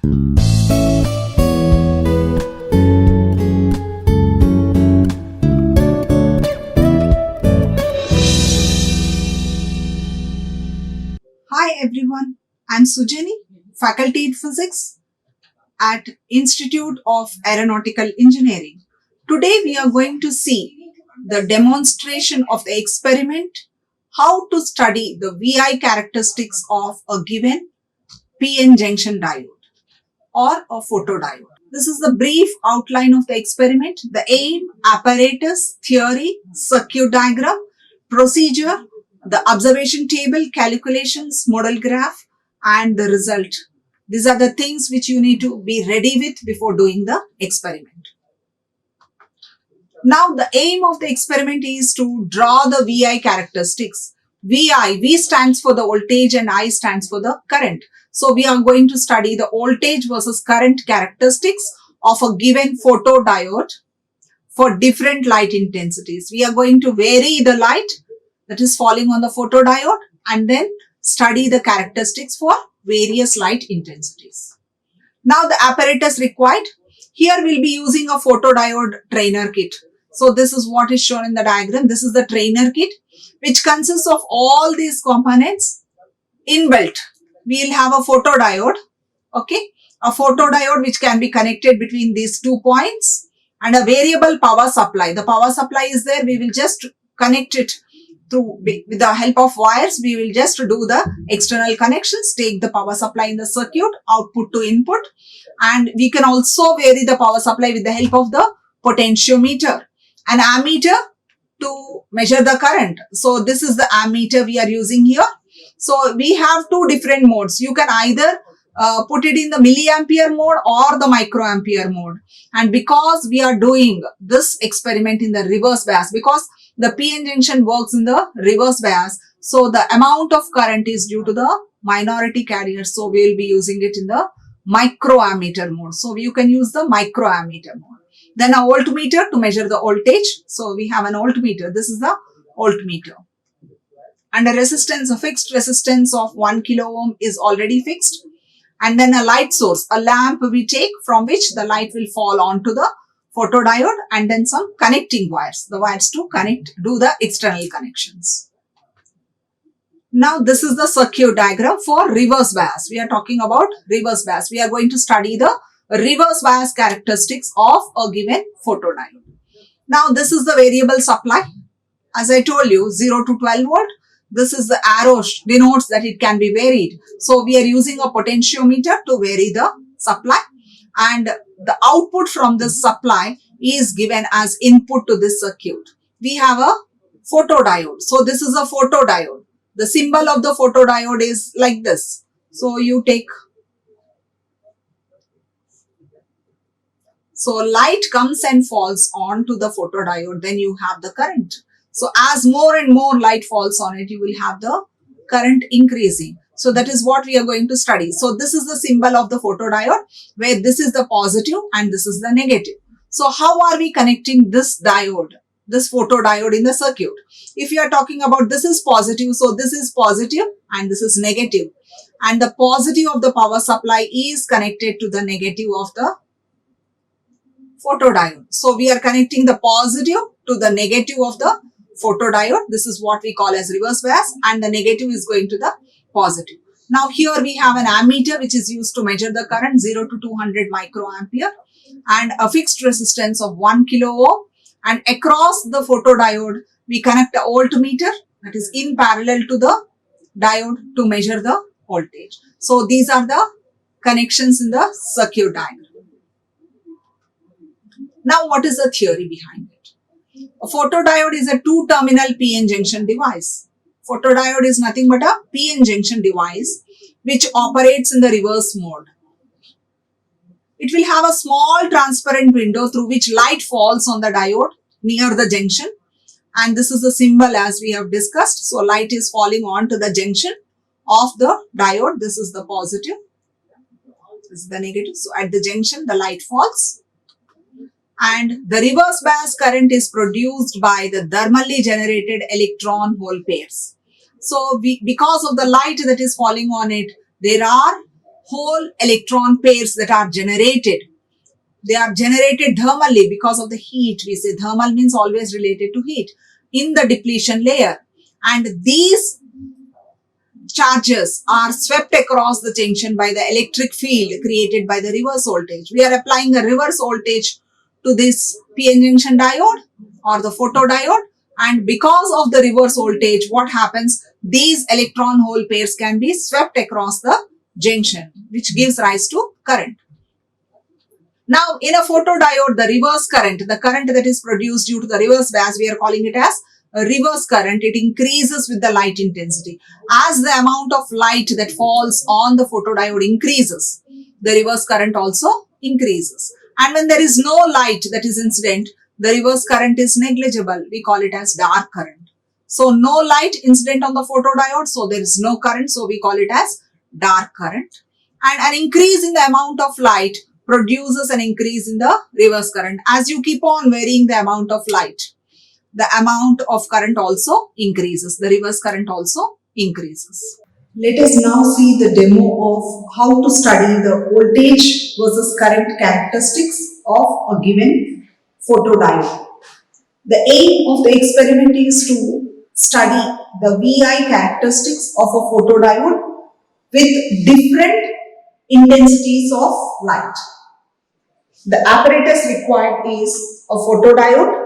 Hi everyone, I'm Sujani, Faculty in Physics at Institute of Aeronautical Engineering. Today we are going to see the demonstration of the experiment, how to study the VI characteristics of a given PN junction diode or a photodiode. This is the brief outline of the experiment, the aim, apparatus, theory, circuit diagram, procedure, the observation table, calculations, model graph, and the result. These are the things which you need to be ready with before doing the experiment. Now, the aim of the experiment is to draw the VI characteristics. V stands for the voltage and I stands for the current. So, we are going to study the voltage versus current characteristics of a given photodiode for different light intensities. We are going to vary the light that is falling on the photodiode and then study the characteristics for various light intensities. Now the apparatus required. Here we'll be using a photodiode trainer kit. So this is what is shown in the diagram. This is the trainer kit which consists of all these components inbuilt. We'll have a photodiode, okay, a photodiode which can be connected between these 2 points and a variable power supply. The power supply is there. We will just connect it with the help of wires. We will just do the external connections, take the power supply in the circuit, output to input, and we can also vary the power supply with the help of the potentiometer, an ammeter to measure the current. So this is the ammeter we are using here. So we have two different modes. You can either put it in the milliampere mode or the microampere mode. And because we are doing this experiment in the reverse bias, because the PN junction works in the reverse bias, so the amount of current is due to the minority carrier. So we will be using it in the microammeter mode. So you can use the microammeter mode. Then a voltmeter to measure the voltage. So we have an voltmeter. This is the voltmeter. And a resistance, a fixed resistance of 1 kilo ohm is already fixed. And then a light source, a lamp we take from which the light will fall onto the photodiode, and then some connecting wires, the wires to connect, do the external connections. Now this is the circuit diagram for reverse bias. We are talking about reverse bias. We are going to study the reverse bias characteristics of a given photodiode. Now this is the variable supply. As I told you, 0 to 12 volt. This is the arrow denotes that it can be varied. So we are using a potentiometer to vary the supply, and the output from this supply is given as input to this circuit. We have a photodiode. So this is a photodiode. The symbol of the photodiode is like this. So you take, so light comes and falls onto the photodiode, then you have the current. So as more and more light falls on it, you will have the current increasing. So that is what we are going to study. So this is the symbol of the photodiode, where this is the positive and this is the negative. So how are we connecting this diode, this photodiode in the circuit? If you are talking about this is positive, so this is positive and this is negative. And the positive of the power supply is connected to the negative of the photodiode. So we are connecting the positive to the negative of the photodiode. This is what we call as reverse bias, and the negative is going to the positive. Now here we have an ammeter which is used to measure the current 0 to 200 microampere and a fixed resistance of 1 kilo ohm, and across the photodiode we connect a voltmeter that is in parallel to the diode to measure the voltage. So these are the connections in the circuit diagram. Now what is the theory behind it? A photodiode is a two-terminal PN junction device. Photodiode is nothing but a PN junction device which operates in the reverse mode. It will have a small transparent window through which light falls on the diode near the junction, and this is the symbol as we have discussed. So light is falling onto the junction of the diode. This is the positive, this is the negative. So at the junction the light falls, and the reverse bias current is produced by the thermally generated electron hole pairs. So because of the light that is falling on it, there are whole electron pairs that are generated. They are generated thermally because of the heat. We say thermal means always related to heat in the depletion layer. And these charges are swept across the junction by the electric field created by the reverse voltage. We are applying a reverse voltage to this PN junction diode or the photodiode, and because of the reverse voltage, what happens? These electron hole pairs can be swept across the junction, which gives rise to current. Now, in a photodiode, the reverse current, the current that is produced due to the reverse bias, we are calling it as a reverse current. It increases with the light intensity. As the amount of light that falls on the photodiode increases, the reverse current also increases. And when there is no light that is incident, the reverse current is negligible. We call it as dark current. So, no light incident on the photodiode, so there is no current, so we call it as dark current. And an increase in the amount of light produces an increase in the reverse current. As you keep on varying the amount of light, the amount of current also increases. The reverse current also increases. Let us now see the demo of how to study the voltage versus current characteristics of a given photodiode. The aim of the experiment is to study the VI characteristics of a photodiode with different intensities of light. The apparatus required is a photodiode,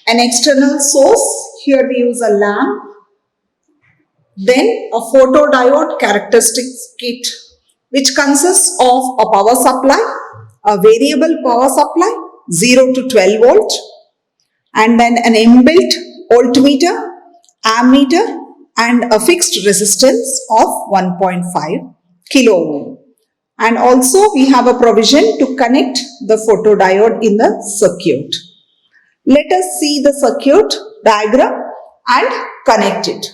an external source, here we use a lamp, then a photodiode characteristics kit which consists of a power supply, a variable power supply 0 to 12 volt, and then an inbuilt voltmeter, ammeter, and a fixed resistance of 1.5 kilo ohm. And also we have a provision to connect the photodiode in the circuit. Let us see the circuit diagram and connect it.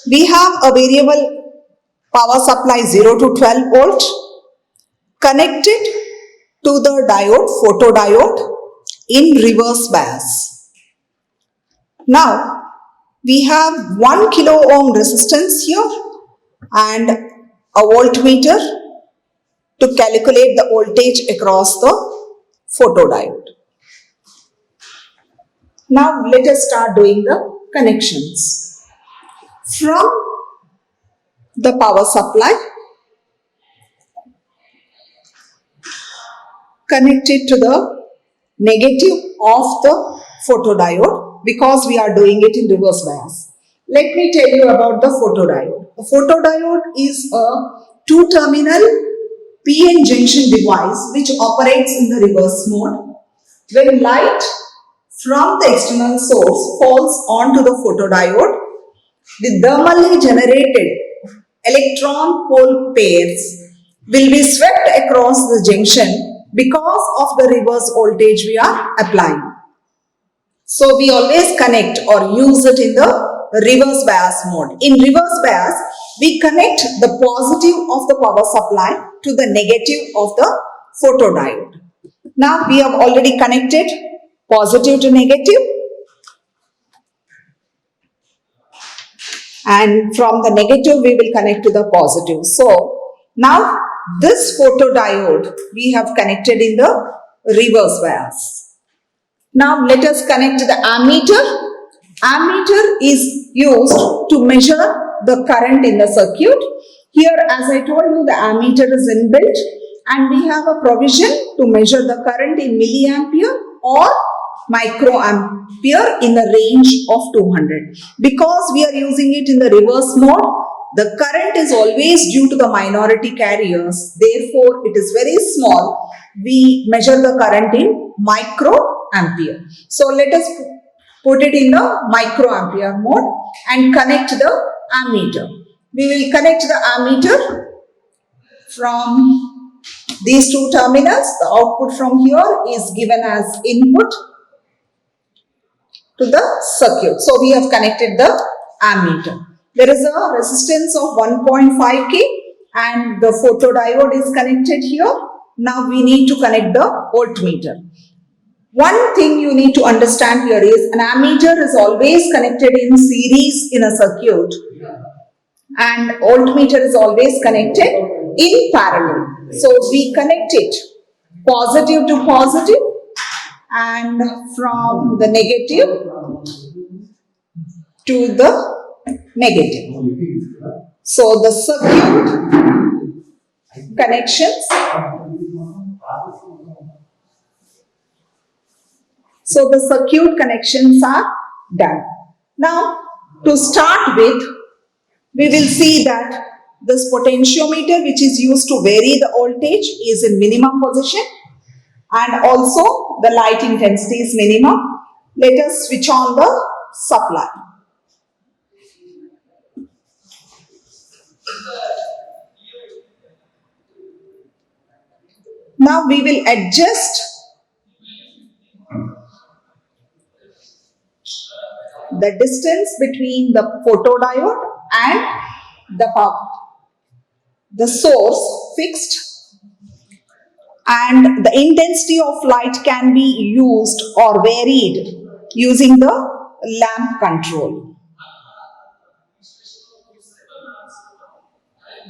We have a variable power supply 0 to 12 volt connected to the diode, photodiode, in reverse bias. Now, we have 1 kilo ohm resistance here and a voltmeter to calculate the voltage across the photodiode. Now, let us start doing the connections. From the power supply, connected to the negative of the photodiode because we are doing it in reverse bias. Let me tell you about the photodiode. A photodiode is a two-terminal PN junction device which operates in the reverse mode. When light from the external source falls onto the photodiode, the thermally generated electron hole pairs will be swept across the junction because of the reverse voltage we are applying. So, we always connect or use it in the reverse bias mode. In reverse bias, we connect the positive of the power supply to the negative of the photodiode. Now, we have already connected positive to negative, and from the negative we will connect to the positive. So, now this photodiode we have connected in the reverse bias. Now, let us connect the ammeter. Ammeter is used to measure the current in the circuit. Here, as I told you, the ammeter is inbuilt and we have a provision to measure the current in milliampere or microampere in the range of 200. Because we are using it in the reverse mode, the current is always due to the minority carriers. Therefore, it is very small. We measure the current in microampere. So, let us put it in the microampere mode and connect the ammeter. We will connect the ammeter from these two terminals. The output from here is given as input to the circuit. So, we have connected the ammeter. There is a resistance of 1.5K and the photodiode is connected here. Now, we need to connect the voltmeter. One thing you need to understand here is an ammeter is always connected in series in a circuit and voltmeter is always connected in parallel. So we connect it positive to positive and from the negative to the negative. So the circuit connections. So the circuit connections are done. Now to start with, we will see that this potentiometer which is used to vary the voltage is in minimum position and also the light intensity is minimum. Let us switch on the supply. Now we will adjust the distance between the photodiode and the source fixed, and the intensity of light can be used or varied using the lamp control.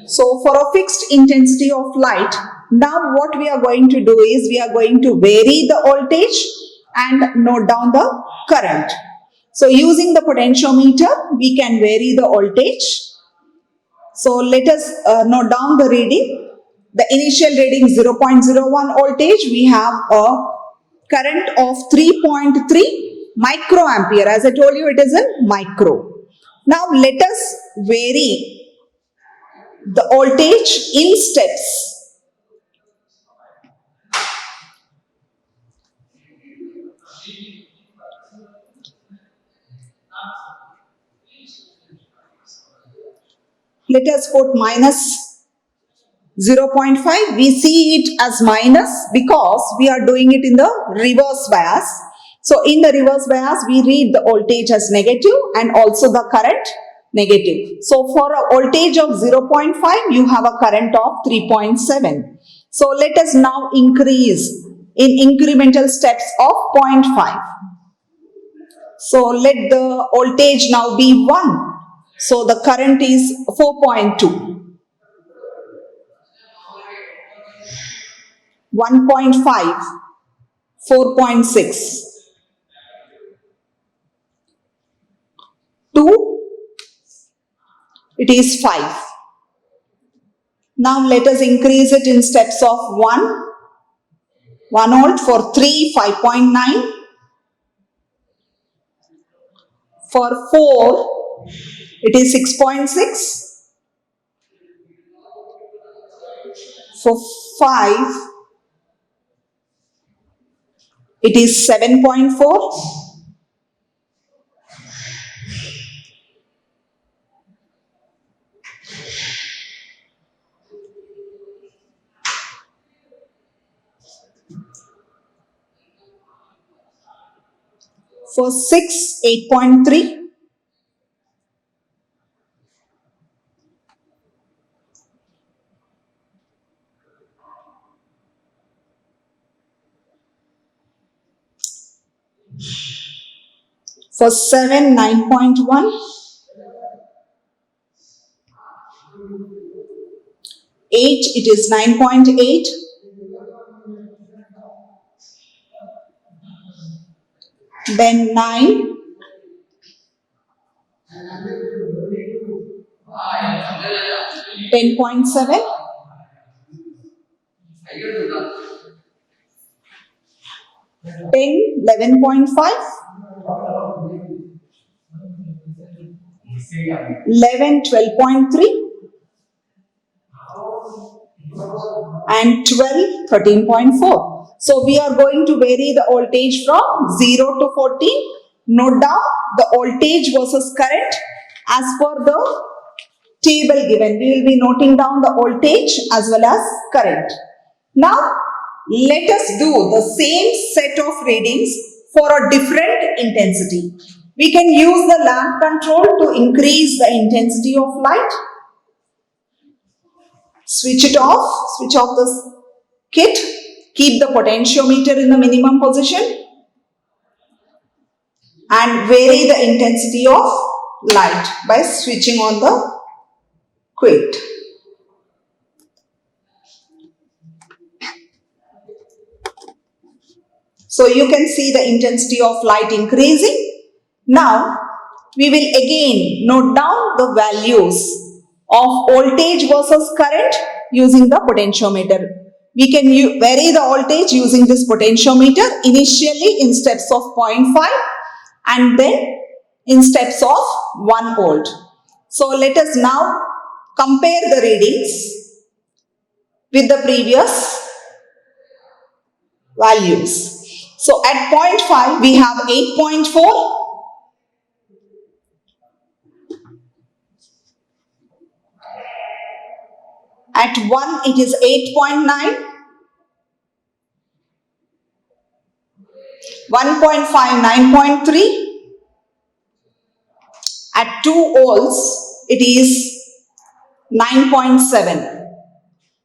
So for a fixed intensity of light, now what we are going to do is we are going to vary the voltage and note down the current. So using the potentiometer, we can vary the voltage. So let us note down the reading. The initial reading 0.01 voltage, we have a current of 3.3 microampere. As I told you, it is in micro. Now let us vary the voltage in steps. Let us put minus 0.5. We see it as minus because we are doing it in the reverse bias. So in the reverse bias, we read the voltage as negative and also the current negative. So for a voltage of 0.5, you have a current of 3.7. So let us now increase in incremental steps of 0.5. So let the voltage now be 1. So the current is 4.2. 1.5, 4.6, 2, it is 5. Now let us increase it in steps of 1 volt, for 3, 5.9, for 4, it is 6.6, for 5, it is 7.4, for 6, 8.3, for 7, 9.1, 8, it is 9.8, then 9, 10.7, 10, 11.5, 11, 12.3, and 12, 13.4. So we are going to vary the voltage from 0 to 14. Note down the voltage versus current as per the table given. We will be noting down the voltage as well as current. Now let us do the same set of readings for a different intensity. We can use the lamp control to increase the intensity of light. Switch it off, switch off the kit, keep the potentiometer in the minimum position and vary the intensity of light by switching on the Quit. So you can see the intensity of light increasing. Now we will again note down the values of voltage versus current using the potentiometer. We can vary the voltage using this potentiometer initially in steps of 0.5 and then in steps of 1 volt. So let us now compare the readings with the previous values. So at 0.5 we have 8.4. At 1 it is 8.9. 1.5 9.3. At 2 volts it is 9.7.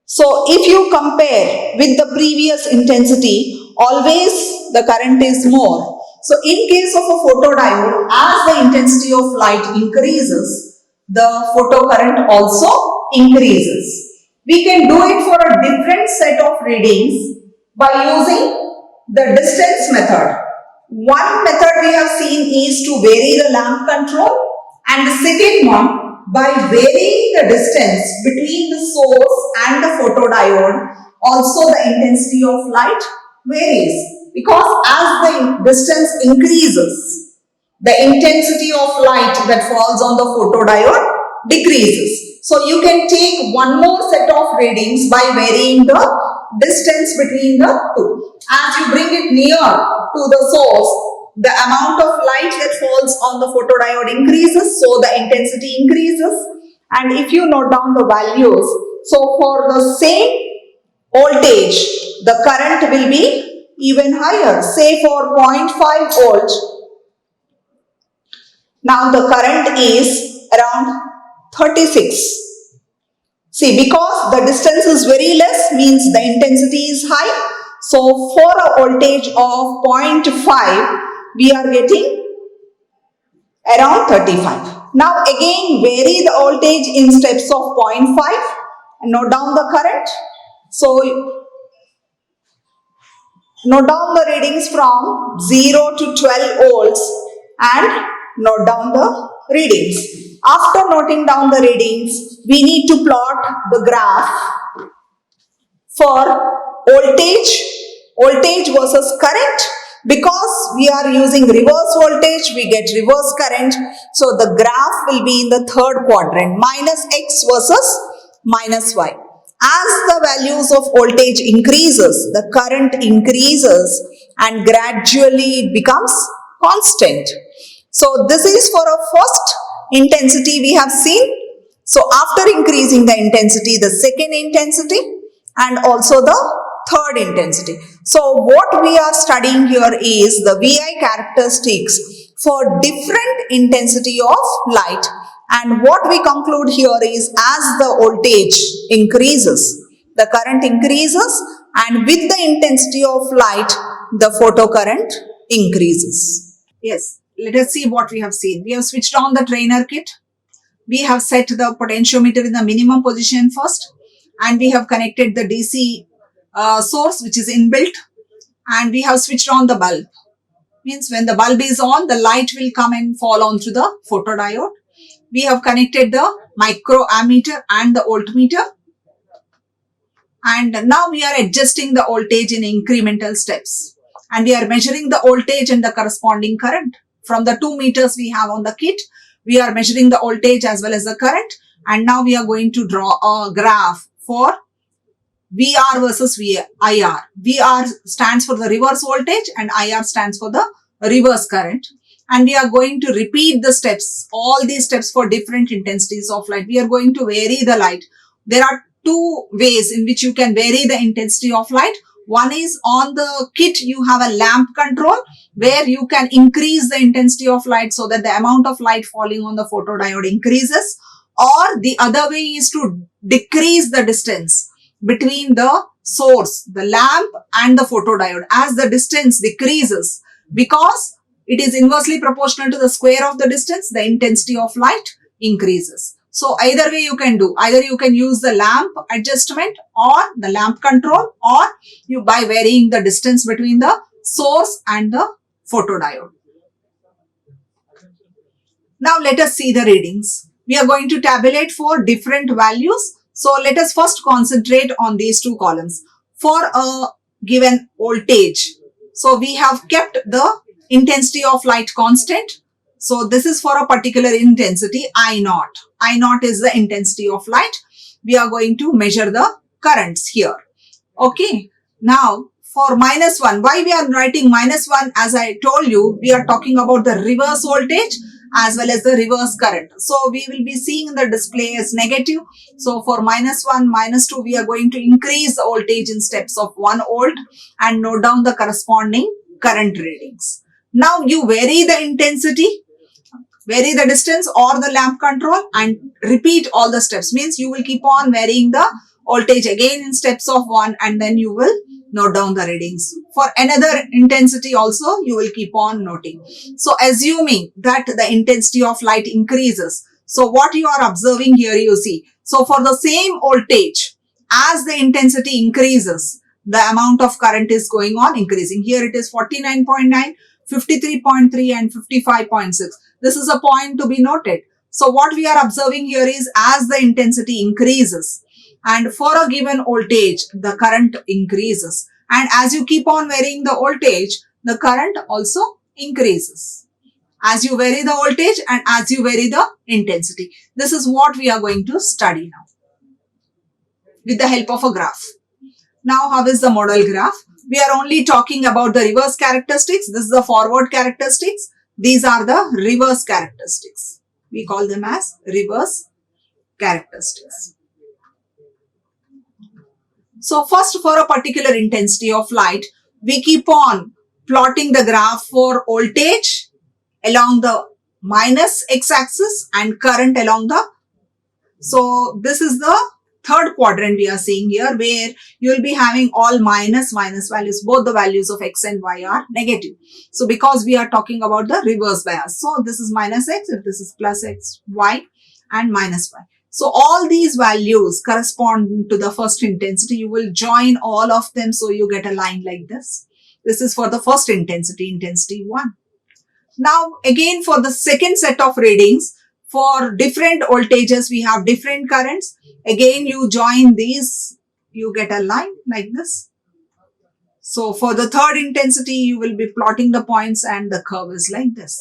So if you compare with the previous intensity, always the current is more. So in case of a photodiode, as the intensity of light increases, the photocurrent also increases. We can do it for a different set of readings by using the distance method. One method we have seen is to vary the lamp control, and the second one by varying the distance between the source and the photodiode. Also the intensity of light varies, because as the distance increases, the intensity of light that falls on the photodiode decreases. So you can take one more set of readings by varying the distance between the two. As you bring it near to the source, the amount of light that falls on the photodiode increases, so the intensity increases. And if you note down the values, so for the same voltage, the current will be even higher. Say for 0.5 volt, now the current is around 36. See, because the distance is very less, means the intensity is high. So for a voltage of 0.5, we are getting around 35. Now again vary the voltage in steps of 0.5 and note down the current. So note down the readings from 0 to 12 volts and note down the readings. After noting down the readings, we need to plot the graph for voltage versus current. Because we are using reverse voltage, we get reverse current. So the graph will be in the third quadrant, minus x versus minus y. As the values of voltage increases, the current increases and gradually it becomes constant. So this is for a first intensity we have seen. So after increasing the intensity, the second intensity and also the third intensity. So what we are studying here is the VI characteristics for different intensity of light, and what we conclude here is as the voltage increases, the current increases, and with the intensity of light, the photocurrent increases. Yes, let us see what we have seen. We have switched on the trainer kit. We have set the potentiometer in the minimum position first, and we have connected the DC source which is inbuilt, and we have switched on the bulb. Means when the bulb is on, the light will come and fall onto the photodiode. We have connected the microammeter and the voltmeter, and now we are adjusting the voltage in incremental steps, and we are measuring the voltage and the corresponding current. From the 2 meters we have on the kit, we are measuring the voltage as well as the current, and now we are going to draw a graph for VR versus IR. VR stands for the reverse voltage and IR stands for the reverse current. And we are going to repeat the steps, all these steps for different intensities of light. We are going to vary the light. There are 2 ways in which you can vary the intensity of light. One is on the kit you have a lamp control where you can increase the intensity of light so that the amount of light falling on the photodiode increases. Or the other way is to decrease the distance between the source, the lamp and the photodiode. As the distance decreases, because it is inversely proportional to the square of the distance, the intensity of light increases. So either way you can do. Either you can use the lamp adjustment or the lamp control, or you by varying the distance between the source and the photodiode. Now let us see the readings. We are going to tabulate for different values. So let us first concentrate on these two columns. For a given voltage, so we have kept the intensity of light constant. So this is for a particular intensity I naught. I naught is the intensity of light. We are going to measure the currents here. Okay. Now for -1, why we are writing -1? As I told you, we are talking about the reverse voltage as well as the reverse current. So we will be seeing the display as negative. So for -1, -2, we are going to increase the voltage in steps of 1 volt and note down the corresponding current readings. Now you vary the intensity, vary the distance or the lamp control and repeat all the steps. Means you will keep on varying the voltage again in steps of 1 and then you will note down the readings. For another intensity also, you will keep on noting. So assuming that the intensity of light increases. So what you are observing here, you see. So for the same voltage, as the intensity increases, the amount of current is going on increasing. Here it is 49.9, 53.3 and 55.6. This is a point to be noted. So what we are observing here is as the intensity increases, and for a given voltage, the current increases. And as you keep on varying the voltage, the current also increases. As you vary the voltage and as you vary the intensity. This is what we are going to study now with the help of a graph. Now, how is the model graph? We are only talking about the reverse characteristics. This is the forward characteristics. These are the reverse characteristics. We call them as reverse characteristics. So first, for a particular intensity of light, we keep on plotting the graph for voltage along the minus x-axis and current along the. So this is the third quadrant we are seeing here, where you will be having all minus values. Both the values of x and y are negative. So because we are talking about the reverse bias. So this is minus x, if this is plus x, y and minus y. So all these values correspond to the first intensity. You will join all of them so you get a line like this. This is for the first intensity, intensity 1. Now again for the second set of readings, for different voltages we have different currents. Again you join these, you get a line like this. So for the third intensity you will be plotting the points and the curve is like this.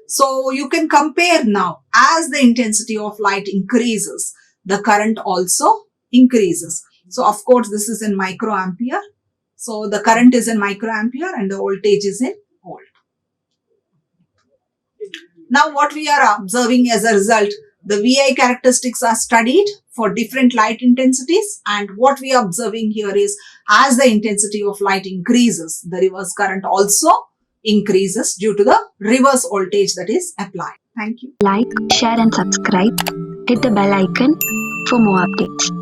So you can compare now. As the intensity of light increases, the current also increases. So of course this is in microampere. So the current is in microampere and the voltage is in volt. Now what we are observing as a result, the VI characteristics are studied for different light intensities, and what we are observing here is as the intensity of light increases, the reverse current also increases due to the reverse voltage that is applied. Thank you. Like, share and subscribe. Hit the bell icon for more updates.